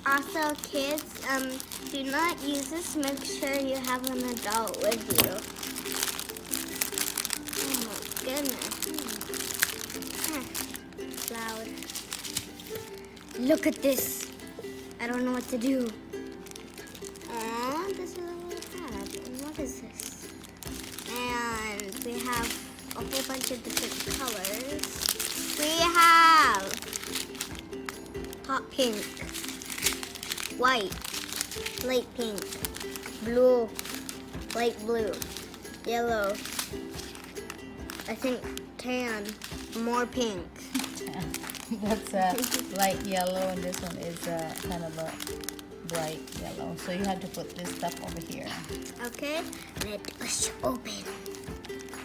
Also, kids, do not use this. Make sure you have an adult with you. Oh my goodness. Loud. Look at this. I don't know what to do. This is all we have. And what is this? And we have a whole bunch of different colors. We have hot pink, white, light pink, blue, light blue, yellow, I think tan, more pink. That's a light yellow, and this one is kind of a bright yellow. So you have to put this stuff over here. Okay, let us open.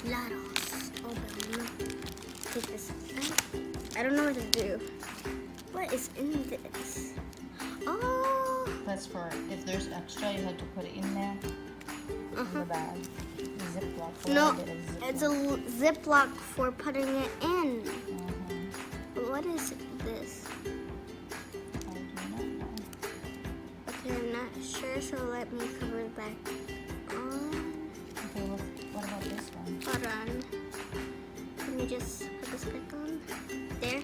Let us open. Take this out. I don't know what to do. What is in this? Oh! That's for, if there's extra, you have to put it in there. In the bag. Ziploc. No, it's a Ziploc for putting it in. What is this? I do not know. Okay, I'm not sure, so let me cover it back on. Okay, what about this one? Hold on. Let me just put this back on. There.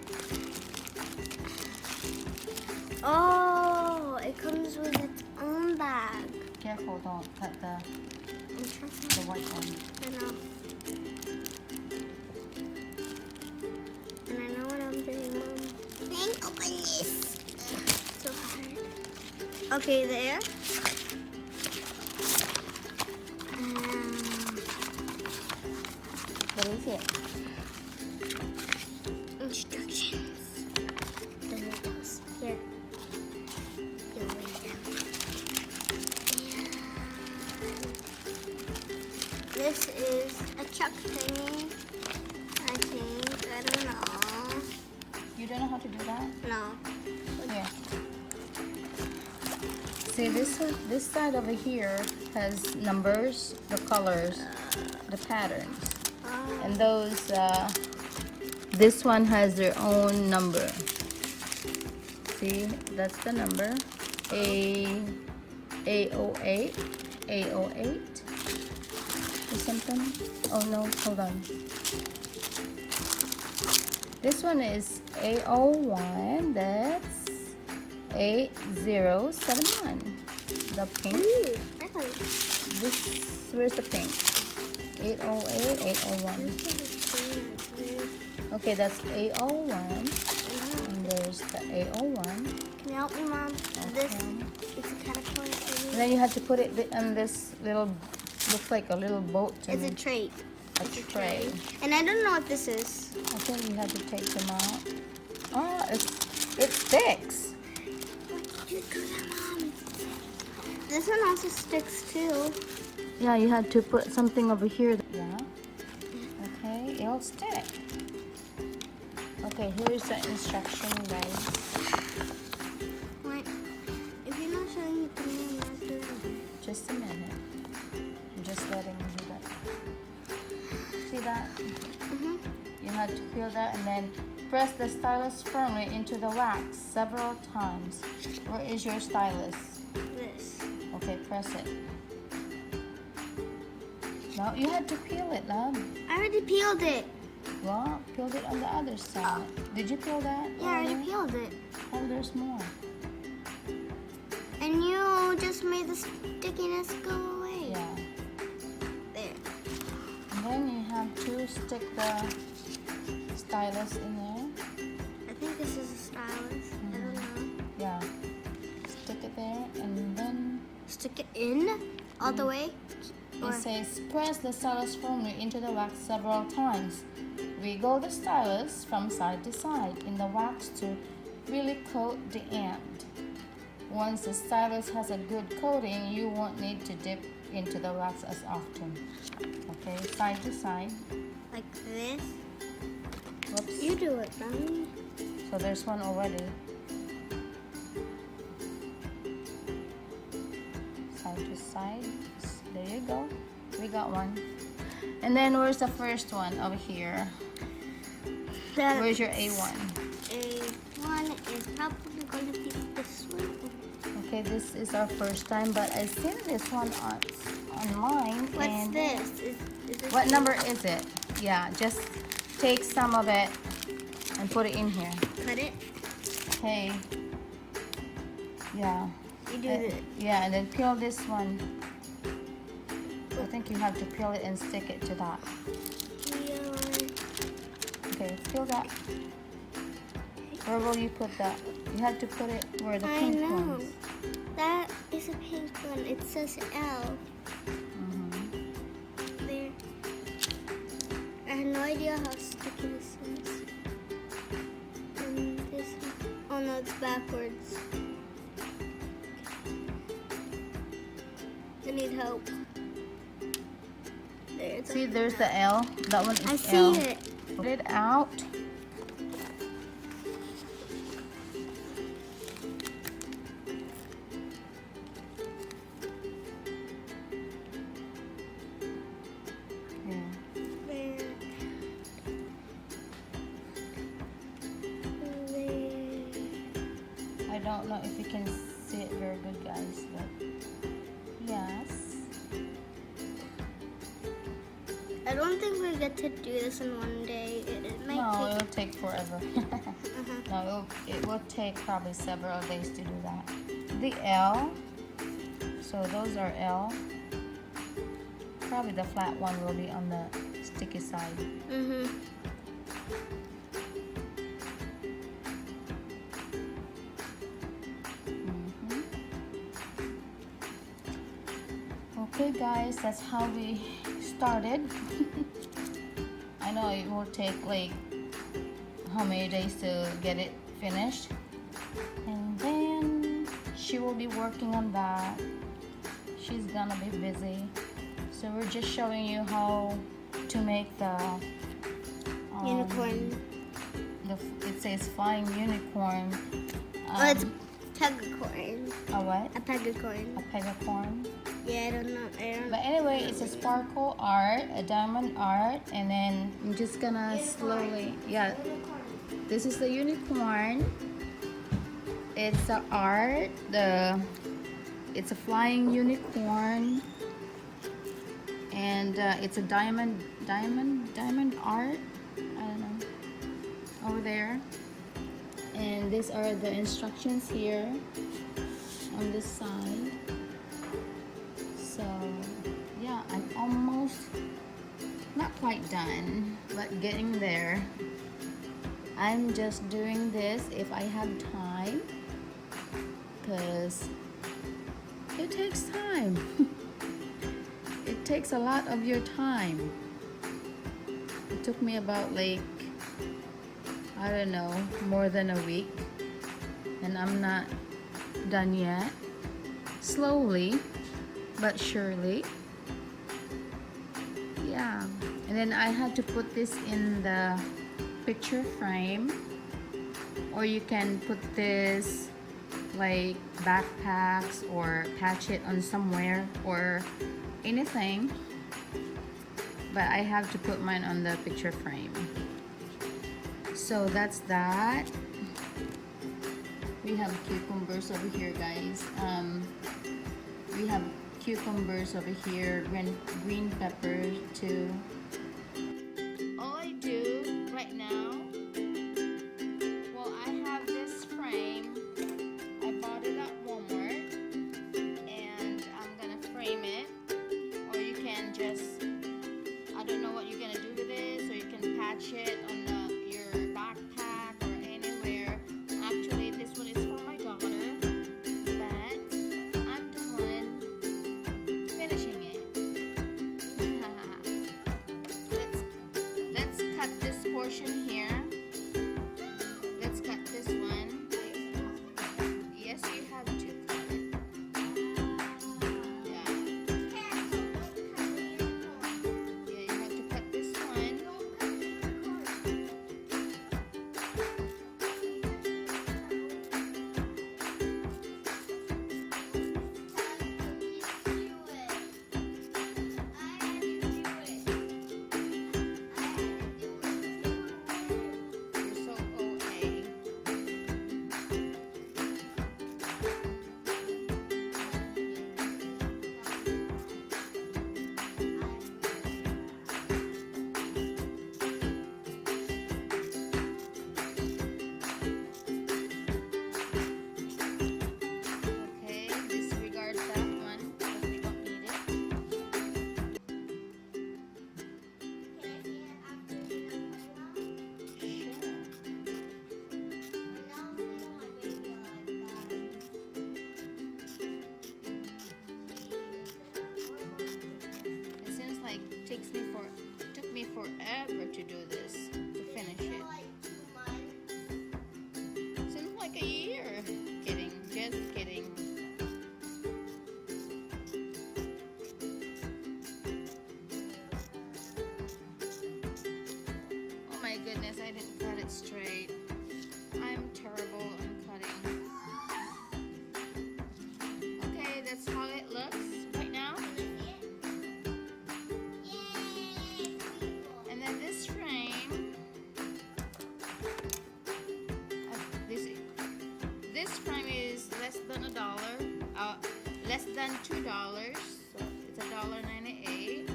Oh, it comes with its own bag. Careful, don't cut the white one. I know. And I know what I'm doing, Mom. Thank open this. So hard. Okay, there. What is it? Instructions. The noodles. Here. You lay down. And this is a chuck thingy. I think. I don't know. You don't know how to do that? No. Here. See, this side over here has numbers, the colors, the patterns. And those, this one has their own number. See, that's the number. A08, A08 or something. Oh no, hold on. This one is A01, that's 8071. The pink. This, where's the pink? 808, 801. Okay, that's 801. And there's the 801. Can you help me, Mom? This is a caterpillar. And then you have to put it on this little, looks like a little boat. It's a tray. It's a tray. And I don't know what this is. I think you have to take them out. Oh, it sticks. What did you do that, Mom? This one also sticks too. Yeah, you had to put something over here. Yeah. Okay, it'll stick. Okay, here's the instruction, guys. Wait, if you're not showing it to me, I'm not doing it. Just a minute. I'm just letting you do that. See that? You had to peel that and then press the stylus firmly into the wax several times. Where is your stylus? This. Okay, press it. No, you had to peel it, love. I already peeled it. Well, peeled it on the other side. Did you peel that? Yeah, I already peeled it. Oh, there's more. And you just made the stickiness go away. Yeah. There. And then you have to stick the stylus in there. I think this is a stylus. I don't know. Yeah. Stick it there and then Stick it in all the way? it says press the stylus firmly into the wax several times. Wiggle the stylus from side to side in the wax to really coat the end. Once the stylus has a good coating, you won't need to dip into the wax as often. Okay, side to side. Like this? Whoops. You do it, Mommy. So there's one already. Side to side. There you go. We got one. And then where's the first one over here? Where's your A1? A1 is probably going to be this one. Okay, this is our first time, but I've seen this one online. What's and this? Is this what number is it? Yeah, just take some of it and put it in here. Cut it. Okay. Yeah. You do this. Yeah, and then peel this one. I think you have to peel it and stick it to that. Okay, peel that. Where will you put that? You have to put it where the pink ones. That is a pink one. It says L. There. I have no idea how sticky this is. And this one. Oh no, it's backwards. I need help. See, there's the L. That one is L. I see it. Put it out. I don't know if you can see it very good, guys, but yes. I don't think we get to do this in one day. It might It'll take forever. No, it will take probably several days to do that. The L, so those are L. Probably the flat one will be on the sticky side. Okay guys, that's how we started. I know it will take like how many days to get it finished, and then she will be working on that. She's gonna be busy, so we're just showing you how to make the unicorn. It says flying unicorn. Oh, it's pegacorn. A what? A pegacorn. A pegacorn. Yeah, I don't know. But anyway, it's a sparkle art, a diamond art, and then I'm just gonna slowly, yeah. This is the unicorn. It's a art. It's a flying unicorn, and it's a diamond art. I don't know, over there. And these are the instructions here on this side. So yeah, I'm almost, not quite done, but getting there. I'm just doing this if I have time, because it takes time. It takes a lot of your time. It took me about like, I don't know, more than a week, and I'm not done yet. Slowly but surely. Yeah, and then I had to put this in the picture frame, or you can put this like backpacks or patch it on somewhere or anything, but I have to put mine on the picture frame. So that's that. We have cucumbers over here, guys. We have cucumbers over here, green peppers too. All I do right now, well, I have this frame. I bought it at Walmart, and I'm gonna frame it, or you can just, I don't know what you're gonna do with this, or you can patch it on your backpack or anywhere. Actually, this one is for my daughter, but I'm the one finishing it. took me forever to do this, to finish it. Seems like a year. Kidding, just kidding. Oh my goodness, I didn't cut it straight. I'm terrible on cutting. Okay, that's how it looks right now. And then this frame, this frame is less than less than $2. So it's $1.98.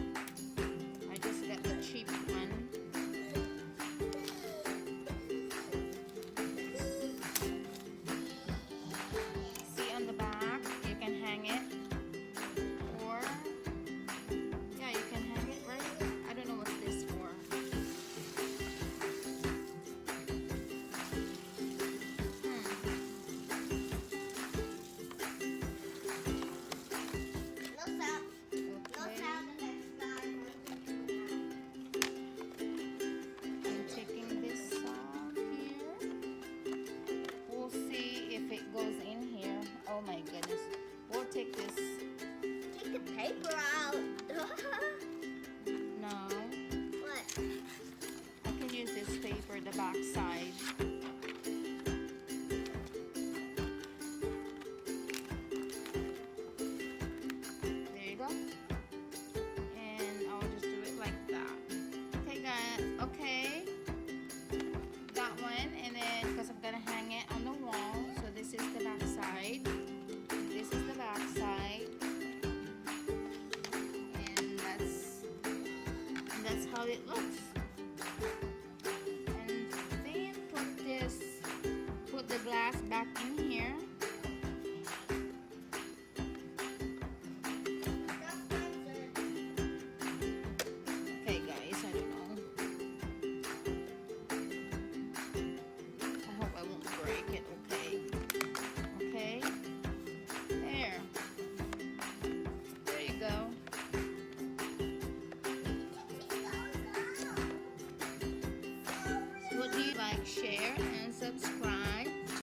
I just got the cheap one. See on the back, you can hang it, or yeah, you can hang it right. I don't know what's this for. I'm taking this off here. We'll see if it goes in here. Oh my goodness. We'll take this. Take the paper out. No. What? I can use this paper, the back side. There you go. And I'll just do it like that. Okay guys, okay. That one, and then because I'm gonna hang it on the wall, so this is the back side. This is the back side. And that's how it looks. And then put the glass back in here. Okay guys, I don't know. I hope I won't break it, okay? Okay? There. There you go. So what do you like, share, and subscribe?